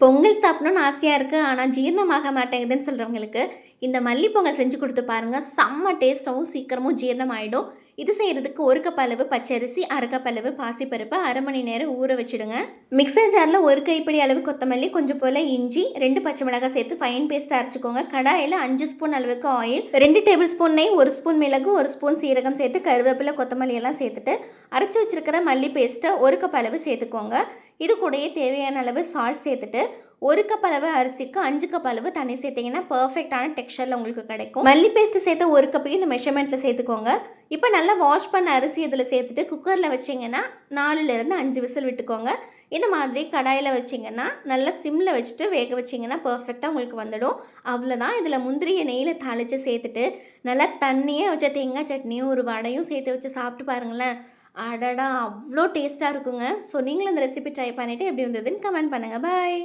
பொங்கல் சாப்பிடணும்னு ஆசையாக இருக்குது, ஆனால் ஜீரணமாக மாட்டேங்குதுன்னு சொல்கிறவங்களுக்கு இந்த மல்லி பொங்கல் செஞ்சு கொடுத்து பாருங்கள். செம்ம டேஸ்ட்டாகவும் சீக்கிரமும் ஜீரணம் ஆகிடும். இது செய்கிறதுக்கு 1 கப் அளவு பச்சரிசி, 1/2 கப் அளவு பாசிப்பருப்பு 1/2 மணி நேரம் ஊற வச்சுடுங்க. மிக்சர் ஜாரில் 1 கைப்பிடி அளவு கொத்தமல்லி, கொஞ்சம் போல் இஞ்சி, 2 பச்சை மிளகாய் சேர்த்து ஃபைன் பேஸ்ட்டாக அரைச்சிக்கோங்க. கடாயில் 5 ஸ்பூன் அளவுக்கு ஆயில், 2 டேபிள் ஸ்பூன் நெய், 1 ஸ்பூன் மிளகு, 1 ஸ்பூன் சீரகம் சேர்த்து கருவேப்பிலை கொத்தமல்லி எல்லாம் சேர்த்துட்டு அரைச்சி வச்சிருக்கிற மல்லி பேஸ்ட்டை 1 கப் அளவு சேர்த்துக்கோங்க. இது கூடயே தேவையான அளவு சால்ட் சேர்த்துட்டு 1 கப் அளவு அரிசிக்கு 5 கப் அளவு தண்ணி சேர்த்திங்கன்னா பர்ஃபெக்டான டெக்ஸ்சரில் உங்களுக்கு கிடைக்கும். மல்லி பேஸ்ட்டு சேர்த்து 1 கப்பையும் இந்த மெஷர்மெண்ட்டில் சேர்த்துக்கோங்க. இப்போ நல்லா வாஷ் பண்ண அரிசி இதில் சேர்த்துட்டு குக்கரில் வச்சிங்கன்னா 4லேருந்து 5 விசில் விட்டுக்கோங்க. இந்த மாதிரி கடாயில் வச்சிங்கன்னா நல்லா சிம்மில் வச்சுட்டு வேக வச்சிங்கன்னா பர்ஃபெக்டாக உங்களுக்கு வந்துடும். அவ்வளோதான். இதில் முந்திரியை நெய்யில் தாளித்து சேர்த்துட்டு நல்லா தண்ணியே வச்ச தேங்காய் சட்னியும் ஒரு வடையும் சேர்த்து வச்சு சாப்பிட்டு பாருங்களேன். அடடா, அவ்வளோ டேஸ்ட்டாக இருக்குங்க. ஸோ நீங்களும் இந்த ரெசிபி ட்ரை பண்ணிவிட்டு எப்படி வந்ததுன்னு கமெண்ட் பண்ணுங்கள். பாய்.